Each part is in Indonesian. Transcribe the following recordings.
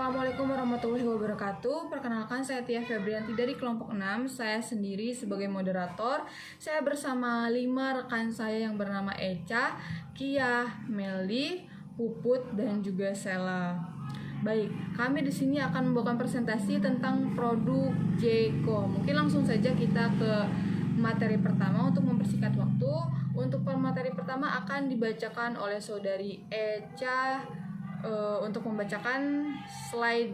Assalamualaikum warahmatullahi wabarakatuh. Perkenalkan, saya Tia Febrianti dari kelompok 6. Saya sendiri sebagai moderator. Saya bersama 5 rekan saya yang bernama Eca, Kia, Melly, Puput, dan juga Sela. Baik, kami di sini akan membawakan presentasi tentang produk Jeko. Mungkin langsung saja kita ke materi pertama untuk mempersingkat waktu. Untuk materi pertama akan dibacakan oleh saudari Eca. Untuk membacakan slide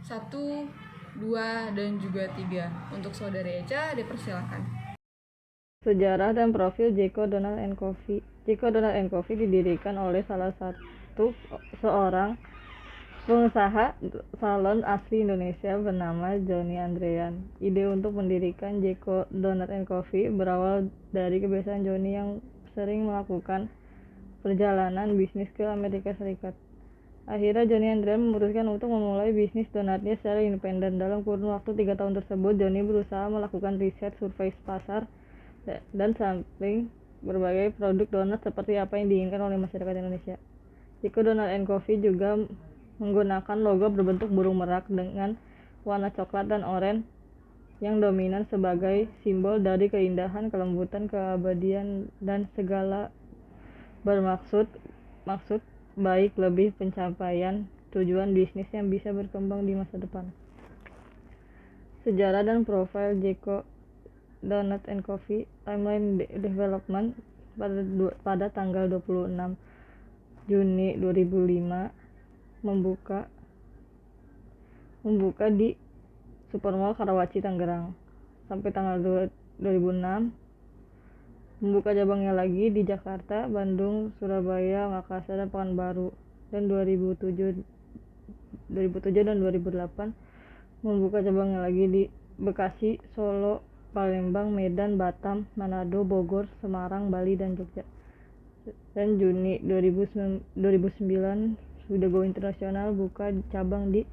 1, 2, dan juga 3. Untuk saudari Eca, dipersilakan. Sejarah dan profil Jeko Donald & Coffee. Jeko Donald & Coffee didirikan oleh seorang pengusaha salon asli Indonesia bernama Johnny Andrean. Ide untuk mendirikan Jeko Donald & Coffee berawal dari kebiasaan Johnny yang sering melakukan perjalanan bisnis ke Amerika Serikat. Akhirnya Johnny Andrean memutuskan untuk memulai bisnis donatnya secara independen. Dalam kurun waktu 3 tahun tersebut, Johnny berusaha melakukan riset, survei pasar, dan sampling berbagai produk donat seperti apa yang diinginkan oleh masyarakat Indonesia. Jeko Donald & Coffee juga menggunakan logo berbentuk burung merak dengan warna coklat dan oranye yang dominan sebagai simbol dari keindahan, kelembutan, keabadian, dan segala bermaksud baik lebih pencapaian tujuan bisnis yang bisa berkembang di masa depan. Sejarah dan profil Jeko Donald & Coffee. Timeline development pada tanggal 26 Juni 2005 membuka di Supermall Karawaci, Tangerang. Sampai tanggal 2006 membuka cabangnya lagi di Jakarta, Bandung, Surabaya, Makassar, dan Pekanbaru. Dan 2007 dan 2008 membuka cabangnya lagi di Bekasi, Solo, Palembang, Medan, Batam, Manado, Bogor, Semarang, Bali, dan Jogja. Dan Juni 2009 sudah go internasional, buka cabang di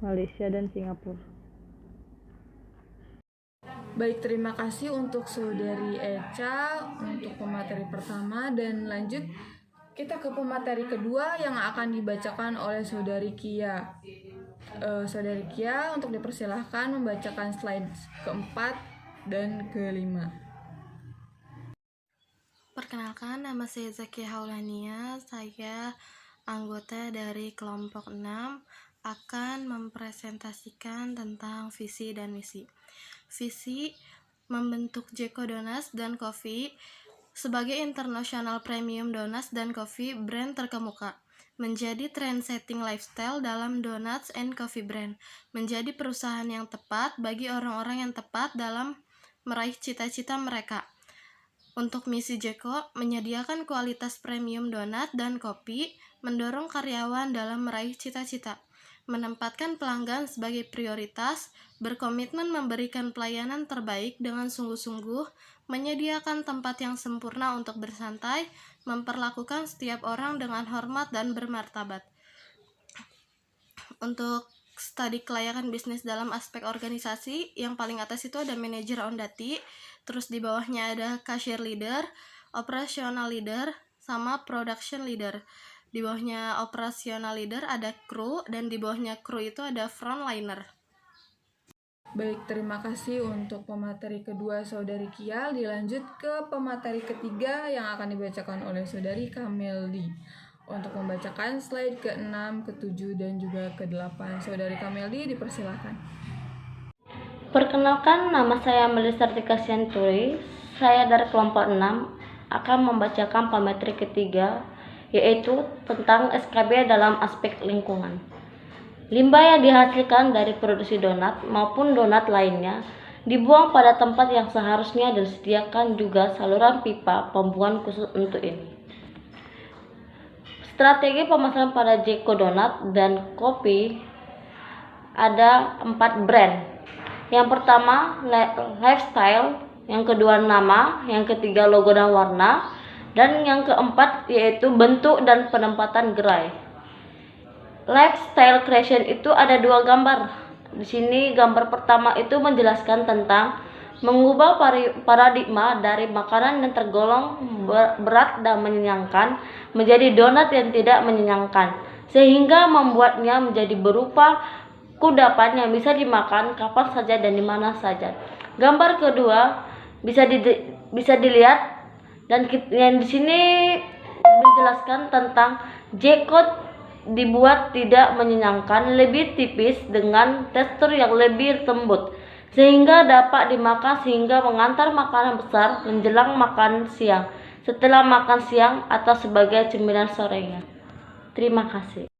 Malaysia dan Singapura. Baik, terima kasih untuk saudari Eca untuk pemateri pertama, dan lanjut kita ke pemateri kedua yang akan dibacakan oleh saudari Kia. Saudari Kia untuk dipersilahkan membacakan slide keempat dan kelima. Perkenalkan, nama saya Zakia Haulania. Saya anggota dari kelompok 6 akan mempresentasikan tentang visi dan misi. Visi membentuk Jeko Donuts dan Coffee sebagai international premium donuts dan coffee brand terkemuka, menjadi trend-setting lifestyle dalam donuts and coffee brand, menjadi perusahaan yang tepat bagi orang-orang yang tepat dalam meraih cita-cita mereka. Untuk misi Jeko, menyediakan kualitas premium donat dan kopi, mendorong karyawan dalam meraih cita-cita, menempatkan pelanggan sebagai prioritas, berkomitmen memberikan pelayanan terbaik dengan sungguh-sungguh, menyediakan tempat yang sempurna untuk bersantai, memperlakukan setiap orang dengan hormat dan bermartabat. Untuk studi kelayakan bisnis dalam aspek organisasi, yang paling atas itu ada manager ondati, terus di bawahnya ada cashier leader, operational leader, sama production leader. Di bawahnya operational leader ada kru, dan di bawahnya kru itu ada frontliner. Baik, terima kasih untuk pemateri kedua saudari Kia. Dilanjut ke pemateri ketiga yang akan dibacakan oleh saudari Kameldi. Untuk membacakan slide ke-6, ke-7, dan juga ke-8. Saudari Kameldi, dipersilakan. Perkenalkan, nama saya Melissa Sianturi. Saya dari kelompok 6 akan membacakan pemateri ketiga, yaitu tentang SKB dalam aspek lingkungan. Limbah yang dihasilkan dari produksi donat maupun donat lainnya dibuang pada tempat yang seharusnya, dan disediakan juga saluran pipa pembuangan khusus untuk ini. Strategi pemasaran pada Jeko Donat dan Kopi ada 4 brand. Yang pertama lifestyle, yang kedua nama, yang ketiga logo dan warna, dan yang keempat yaitu bentuk dan penempatan gerai. Lifestyle creation itu ada 2 gambar. Di sini gambar pertama itu menjelaskan tentang mengubah paradigma dari makanan yang tergolong berat dan menyenyangkan menjadi donat yang tidak menyenyangkan, sehingga membuatnya menjadi berupa kudapan yang bisa dimakan kapan saja dan di mana saja. Gambar kedua bisa dilihat dan yang di sini menjelaskan tentang jeko dibuat tidak menyenyangkan, lebih tipis dengan tekstur yang lebih lembut sehingga dapat dimakan sehingga mengantar makanan besar menjelang makan siang, setelah makan siang atau sebagai cemilan sorenya. Terima kasih.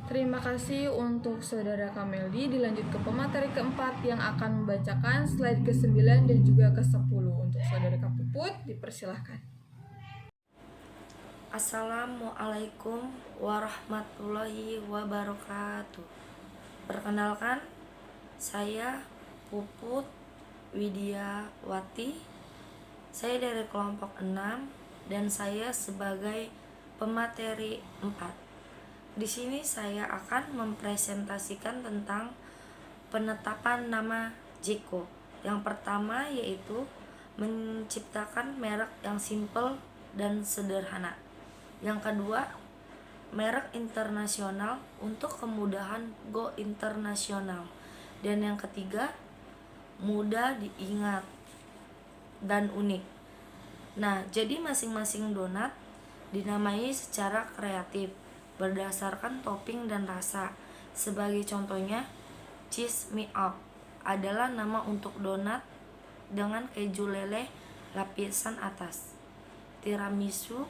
Terima kasih untuk Saudara Kameldi. Dilanjut ke pemateri keempat yang akan membacakan slide ke-9 dan juga ke-10. Untuk Saudara Kapuput, dipersilahkan. Assalamualaikum warahmatullahi wabarakatuh. Perkenalkan, saya Puput Widiawati. Saya dari kelompok 6 dan saya sebagai pemateri 4. Di sini saya akan mempresentasikan tentang penetapan nama Jeko. Yang pertama yaitu menciptakan merek yang simple dan sederhana. Yang kedua, merek internasional untuk kemudahan go internasional. Dan yang ketiga, mudah diingat dan unik. Nah, jadi masing-masing donat dinamai secara kreatif berdasarkan topping dan rasa. Sebagai contohnya, Cheese Me Up adalah nama untuk donat dengan keju leleh lapisan atas. Tiramisu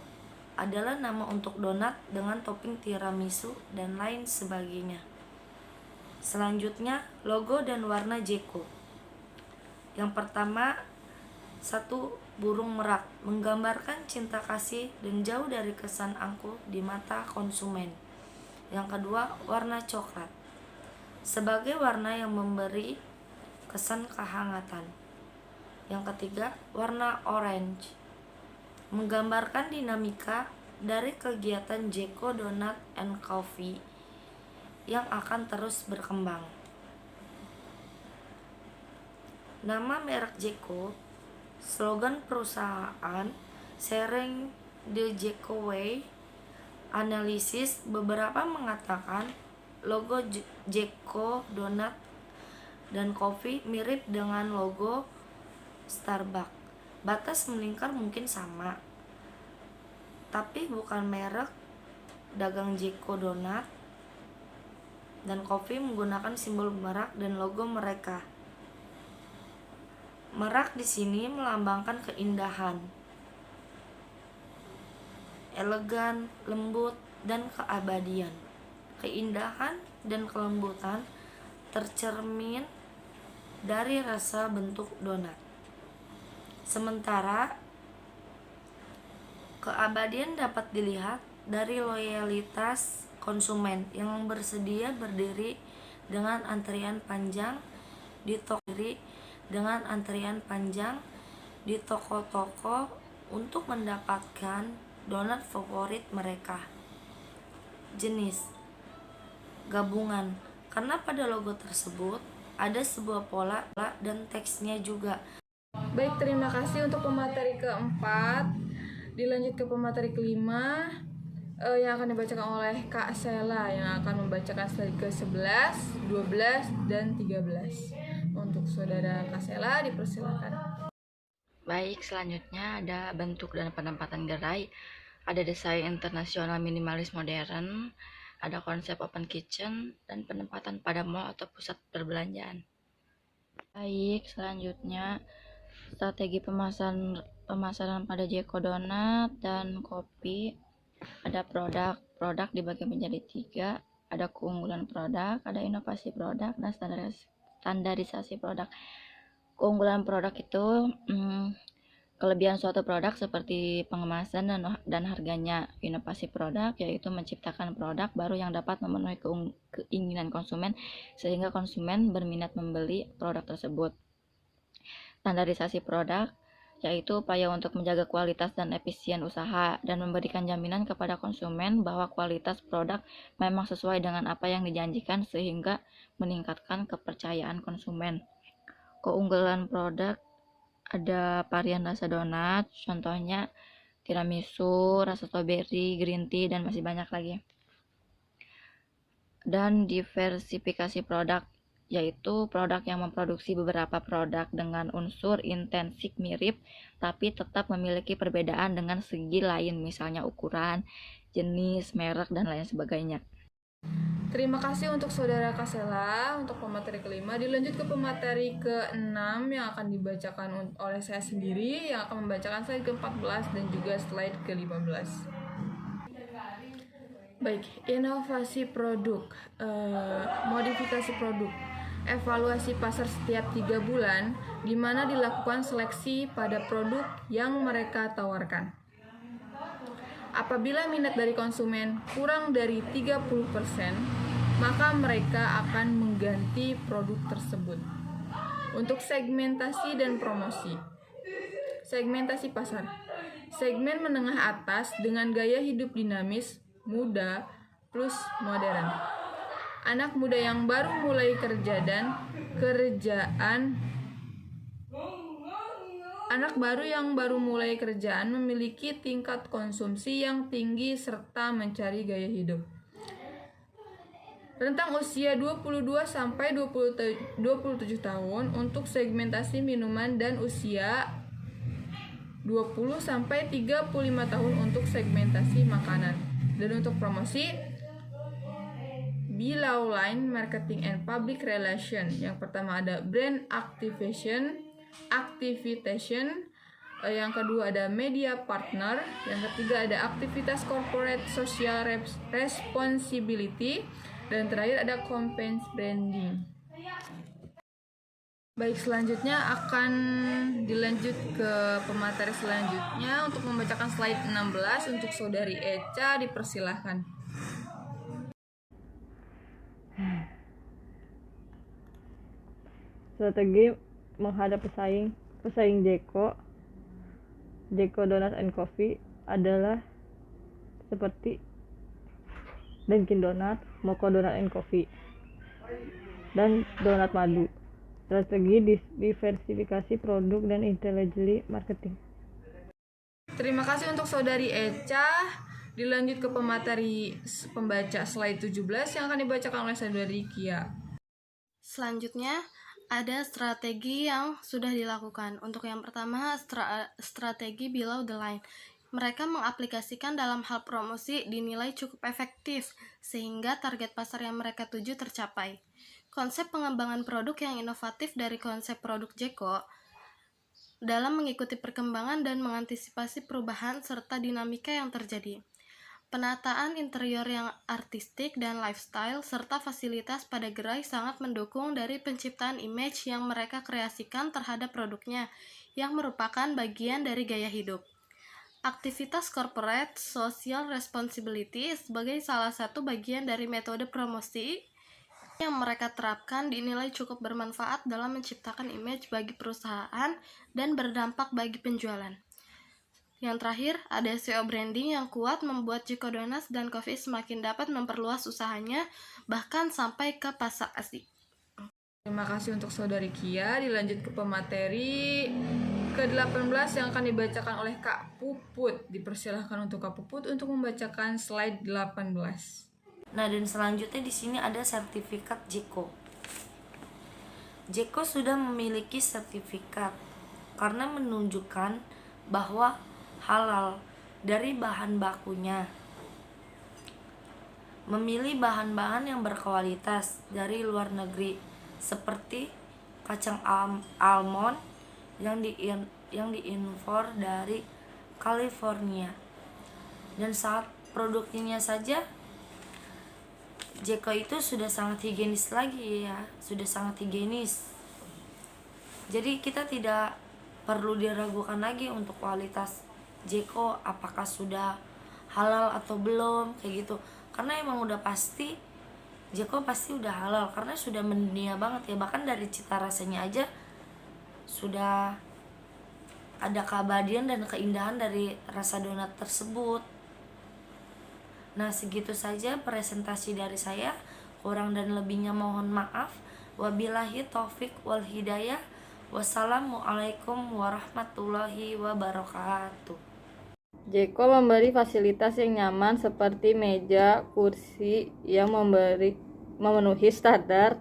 adalah nama untuk donat dengan topping tiramisu dan lain sebagainya. Selanjutnya, logo dan warna Jeko. Yang pertama, satu burung merak menggambarkan cinta kasih dan jauh dari kesan angkuh di mata konsumen. Yang kedua, warna coklat sebagai warna yang memberi kesan kehangatan. Yang ketiga, warna orange menggambarkan dinamika dari kegiatan Jeko Donut and Coffee yang akan terus berkembang. Nama merek Jeko, slogan perusahaan, sharing the Jeko way. Analisis beberapa mengatakan logo Jeko Donut dan Coffee mirip dengan logo Starbucks. Batas melingkar mungkin sama, tapi bukan merek dagang Jeko Donut dan Coffee menggunakan simbol merak dan logo mereka. Merak di sini melambangkan keindahan, elegan, lembut, dan keabadian. Keindahan dan kelembutan tercermin dari rasa bentuk donat. Sementara keabadian dapat dilihat dari loyalitas konsumen yang bersedia berdiri dengan antrian panjang di toko-toko untuk mendapatkan donat favorit mereka. Jenis gabungan, karena pada logo tersebut ada sebuah pola dan teksnya juga. Baik, terima kasih untuk pemateri keempat. Dilanjut ke pemateri kelima yang akan dibacakan oleh Kak Sela yang akan membacakan slide ke-11, 12, dan 13. Untuk Saudara Kak Sela, dipersilakan. Baik, selanjutnya ada bentuk dan penempatan gerai, ada desain internasional minimalis modern, ada konsep open kitchen, dan penempatan pada mall atau pusat perbelanjaan. Baik, selanjutnya strategi pemasaran pada Jeko Donat dan kopi. Ada produk dibagi menjadi 3, ada keunggulan produk, ada inovasi produk, dan standarisasi produk. Keunggulan produk itu kelebihan suatu produk seperti pengemasan dan harganya. Inovasi produk yaitu menciptakan produk baru yang dapat memenuhi keinginan konsumen sehingga konsumen berminat membeli produk tersebut. Standarisasi produk yaitu upaya untuk menjaga kualitas dan efisien usaha dan memberikan jaminan kepada konsumen bahwa kualitas produk memang sesuai dengan apa yang dijanjikan sehingga meningkatkan kepercayaan konsumen. Keunggulan produk ada varian rasa donat, contohnya tiramisu, rasa strawberry, green tea, dan masih banyak lagi. dan diversifikasi produk, yaitu produk yang memproduksi beberapa produk dengan unsur intensik mirip tapi tetap memiliki perbedaan dengan segi lain, misalnya ukuran, jenis, merek, dan lain sebagainya. Terima kasih untuk Saudara Kasela untuk pemateri kelima. Dilanjut ke pemateri ke-6 yang akan dibacakan oleh saya sendiri, yang akan membacakan slide ke-14 dan juga slide ke-15. Baik, inovasi produk, modifikasi produk, evaluasi pasar setiap 3 bulan, di mana dilakukan seleksi pada produk yang mereka tawarkan. Apabila minat dari konsumen kurang dari 30%, maka mereka akan mengganti produk tersebut. Untuk segmentasi dan promosi. Segmentasi pasar. Segmen menengah atas dengan gaya hidup dinamis, muda, plus modern. Anak muda yang baru mulai kerja dan Anak baru yang baru mulai kerjaan memiliki tingkat konsumsi yang tinggi serta mencari gaya hidup. Rentang usia 22 sampai 27 tahun untuk segmentasi minuman dan usia 20 sampai 35 tahun untuk segmentasi makanan. Dan untuk promosi, Bilau Line Marketing and Public Relation. Yang pertama ada brand activation, yang kedua ada media partner, yang ketiga ada aktivitas corporate social responsibility, dan terakhir ada campaign branding. Baik, selanjutnya akan dilanjut ke pemateri selanjutnya untuk membacakan slide 16 untuk Saudari Echa, dipersilahkan. Strategi menghadap pesaing Jeko Donuts and Coffee adalah seperti Dunkin Donuts, Moko Donuts and Coffee, dan Donat Madu. Strategi diversifikasi produk dan intelligently marketing. Terima kasih untuk Saudari Echa. Dilanjut ke pemateri pembaca slide 17 yang akan dibacakan oleh Saudari Kia. Selanjutnya, ada strategi yang sudah dilakukan. Untuk yang pertama, strategi below the line. Mereka mengaplikasikan dalam hal promosi dinilai cukup efektif, sehingga target pasar yang mereka tuju tercapai. Konsep pengembangan produk yang inovatif dari konsep produk Jeko dalam mengikuti perkembangan dan mengantisipasi perubahan serta dinamika yang terjadi. Penataan interior yang artistik dan lifestyle serta fasilitas pada gerai sangat mendukung dari penciptaan image yang mereka kreasikan terhadap produknya, yang merupakan bagian dari gaya hidup. Aktivitas corporate social responsibility sebagai salah satu bagian dari metode promosi yang mereka terapkan dinilai cukup bermanfaat dalam menciptakan image bagi perusahaan dan berdampak bagi penjualan. Yang terakhir, ada SEO branding yang kuat membuat Jeko Donuts dan Coffee semakin dapat memperluas usahanya, bahkan sampai ke pasar Asia. Terima kasih untuk Saudari Kia. Dilanjut ke pemateri ke-18 yang akan dibacakan oleh Kak Puput. Dipersilahkan untuk Kak Puput untuk membacakan slide 18. Nah, dan selanjutnya di sini ada sertifikat Jeko. Jeko sudah memiliki sertifikat karena menunjukkan bahwa halal dari bahan bakunya. Memilih bahan-bahan yang berkualitas dari luar negeri seperti kacang almond yang diimpor dari California. Dan saat produknya saja Jeko itu sudah sangat higienis lagi ya, sudah sangat higienis. Jadi kita tidak perlu diragukan lagi untuk kualitas Jeko apakah sudah halal atau belum kayak gitu. Karena emang udah pasti Jeko pasti udah halal karena sudah mendunia banget ya, bahkan dari cita rasanya aja sudah ada keabadian dan keindahan dari rasa donat tersebut. Nah, segitu saja presentasi dari saya. Kurang dan lebihnya mohon maaf. Wabillahi taufik wal hidayah. Wassalamualaikum warahmatullahi wabarakatuh. Jeko memberi fasilitas yang nyaman seperti meja, kursi yang memenuhi standar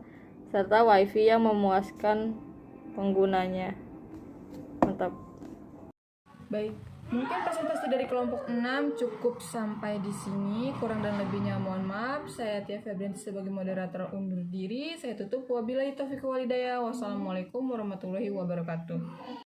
serta wifi yang memuaskan penggunanya. Mantap. Baik, mungkin presentasi dari kelompok 6 cukup sampai di sini. Kurang dan lebihnya mohon maaf. Saya Tia Febrianti sebagai moderator undur diri. Saya tutup. Wabillahi taufiq wal hidayah. Wassalamualaikum warahmatullahi wabarakatuh.